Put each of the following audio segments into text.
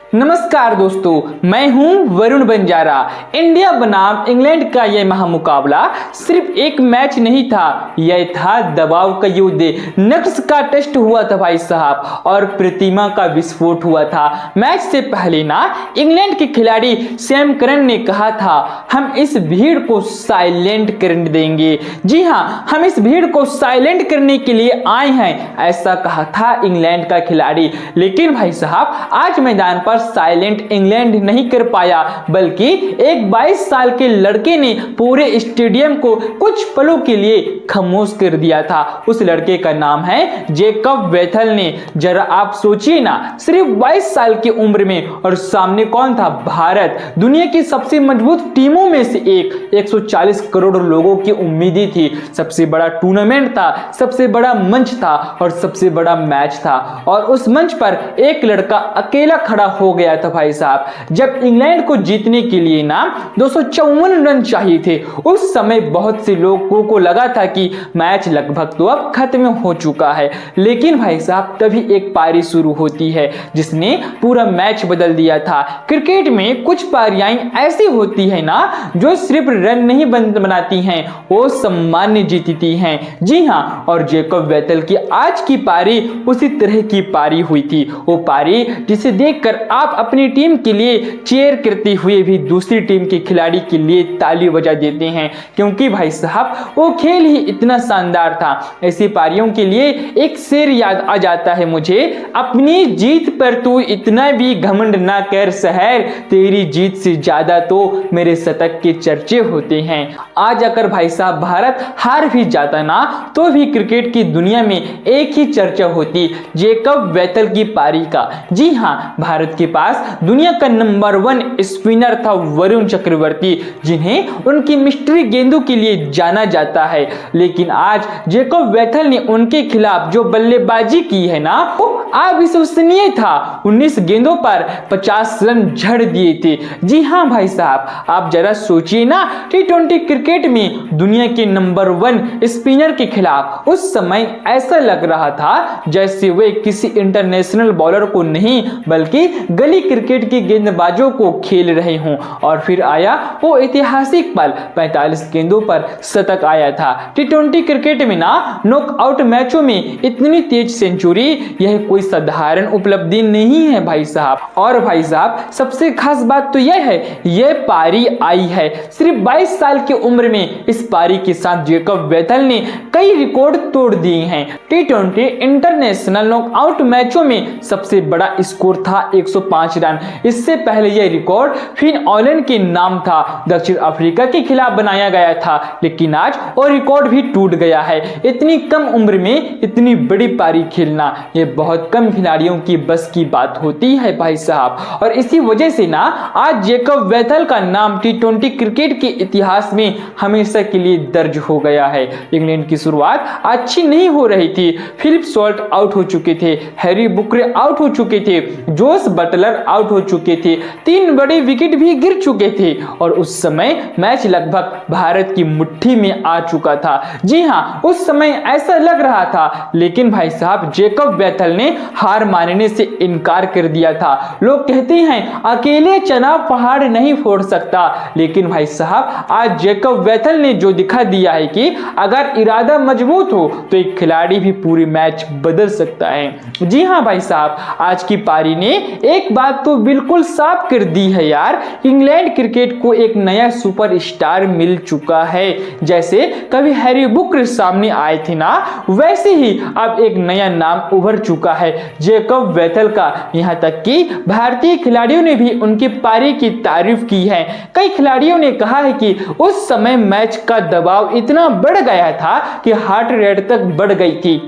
नमस्कार दोस्तों, मैं हूं वरुण बंजारा। इंडिया बनाम इंग्लैंड का यह महामुकाबला सिर्फ एक मैच नहीं था, यह था दबाव का युद्ध। नक्स का टेस्ट हुआ था भाई साहब और प्रतिमा का विस्फोट हुआ था। मैच से पहले ना इंग्लैंड के खिलाड़ी सैम करन ने कहा था, हम इस भीड़ को साइलेंट कर देंगे। जी हाँ, हम इस भीड़ को साइलेंट करने के लिए आए हैं, ऐसा कहा था इंग्लैंड का खिलाड़ी। लेकिन भाई साहब आज मैदान पर साइलेंट इंग्लैंड नहीं कर पाया, बल्कि एक 22 साल के लड़के ने पूरे स्टेडियम को कुछ पलों के लिए खामोश कर दिया था। उस लड़के का नाम है जेकब वेथल ने। जरा आप सोचिए ना, सिर्फ 22 साल की उम्र में, और सामने कौन था? भारत, दुनिया की सबसे मजबूत टीमों में से एक। 140 करोड़ लोगों की उम्मीदें थी, सबसे बड़ा टूर्नामेंट था, सबसे बड़ा मंच था और सबसे बड़ा मैच था, और उस मंच पर एक लड़का अकेला खड़ा हो गया था भाई साहब। जब इंग्लैंड को जीतने के लिए ना 254 रन चाहिए थे, उस समय बहुत से लोगों को लगा था कि मैच लगभग तो अब खत्म हो चुका है। लेकिन भाई साहब तभी एक पारी शुरू होती है जिसने पूरा मैच बदल दिया था। क्रिकेट में कुछ पारियां ऐसी होती है ना जो सिर्फ रन नहीं बनाती हैं, वो सम्मान जीतती हैं। जी हाँ, और जेकब वेथल की आज की पारी उसी तरह की पारी हुई थी। वो पारी जिसे देखकर आप अपनी टीम के लिए चीयर करते हुए भी दूसरी टीम के खिलाड़ी के लिए ताली बजा देते हैं, क्योंकि भाई साहब वो खेल ही इतना शानदार था। ऐसी पारियों के लिए एक शेर याद आ जाता है मुझे, अपनी जीत पर तू इतना भी घमंड ना कर शहर, तेरी जीत से ज्यादा तो मेरे शतक के चर्चे होते हैं। आज अगर भाई साहब भारत हार भी जाता ना तो भी क्रिकेट की दुनिया में एक ही चर्चा होती, जेकब वेथल की पारी का। जी हाँ, भारत के पास दुनिया का नंबर 1 स्पिनर था वरुण चक्रवर्ती, जिन्हें उनकी मिस्ट्री गेंदों के लिए जाना जाता है। लेकिन आज जेकब वेथल ने उनके खिलाफ जो बल्लेबाजी की है ना, वो अविश्वसनीय था। 19 गेंदों पर 50 रन झड़ दिए थे। जी हाँ भाई साहब, आप जरा सोचिए ना, T20 क्रिकेट में दुनिया के नंबर 1 स्पिनर के खिलाफ उस समय ऐसा लग रहा था जैसे वे किसी इंटरनेशनल बॉलर को नहीं बल्कि गली क्रिकेट के गेंदबाजों को खेल रहे हों। और फिर आया वो ऐतिहासिक पल, 45 गेंदों पर शतक आया था। T20 क्रिकेट में ना नॉकआउट मैचों में इतनी तेज सेंचुरी, यह कोई साधारण उपलब्धि नहीं है भाई साहब। और भाई साहब सबसे खास बात तो यह है, यह पारी आई है सिर्फ 22 साल की उम्र में। इस पारी के साथ जेकब वेथल ने कई रिकॉर्ड तोड़ दिए हैं। T20 इंटरनेशनल नॉकआउट मैचों में सबसे बड़ा स्कोर था 105 रन। इससे पहले यह रिकॉर्ड फिन ऑलन के नाम था, दक्षिण अफ्रीका के खिलाफ बनाया गया था, लेकिन आज वो रिकॉर्ड भी टूट गया है। इतनी कम उम्र में इतनी बड़ी पारी खेलना, यह बहुत कम खिलाड़ियों की बस की बात होती है भाई साहब। और इसी वजह से ना आज जेकब वेथल का नाम T20 क्रिकेट के इतिहास में हमेशा के लिए दर्ज हो गया है। इंग्लैंड की शुरुआत अच्छी नहीं हो रही थी। फिलिप सॉल्ट आउट हो चुके थे, हैरी बुकरे आउट हो चुके थे, जोस बटलर आउट हो चुके थे, 3 बड़े विकेट भी गिर चुके थे, और उस समय मैच लगभग भारत की मुट्ठी में आ चुका था। जी हाँ, उस समय ऐसा लग रहा था, लेकिन भाई साहब जेकब वेथल ने हार मानने से इनकार कर दिया था। लोग कहते हैं अकेले चना पहाड़ नहीं फोड़ सकता, लेकिन भाई साहब आज जेकब वेथल ने जो दिखा दिया है कि अगर इरादा मजबूत हो तो एक खिलाड़ी भी पूरी मैच बदल सकता है। जी हाँ भाई साहब, आज की पारी ने एक बात तो बिल्कुल साफ कर दी है यार, इंग्लैंड क्रिकेट को एक नया सुपरस्टार मिल चुका है। जैसे कभी हैरी बुकर सामने आए थे ना, वैसे ही अब एक नया नाम उभर चुका है जेकब वेथल का। यहां तक कि भारतीय खिलाड़ियों ने भी उनकी पारी की तारीफ की है। कई खिलाड़ियों ने कहा है कि उस समय मैच का दबाव इतना बढ़ गया था कि हार्ट रेट तक बढ़ गई थी।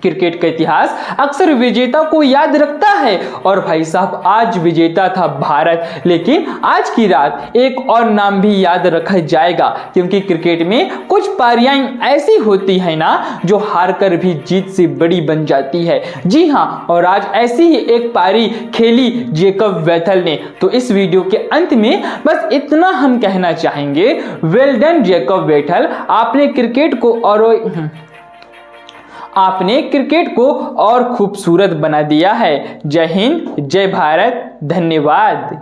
क्रिकेट का इतिहास अक्सर विजेता को याद रखता है, और भाई साहब आज विजेता था भारत। लेकिन आज की रात एक और नाम भी याद रखा जाएगा, क्योंकि क्रिकेट में कुछ पारियां ऐसी होती है ना जो हार कर भी जीत से बड़ी बन जाती है। जी हाँ, और आज ऐसी ही एक पारी खेली जेकब वेथल ने। तो इस वीडियो के अंत में बस इतना हम कहना चाहेंगे, वेल डन जेकब वेथल, आपने क्रिकेट को और आपने क्रिकेट को और खूबसूरत बना दिया है। जय हिंद, जय भारत, धन्यवाद।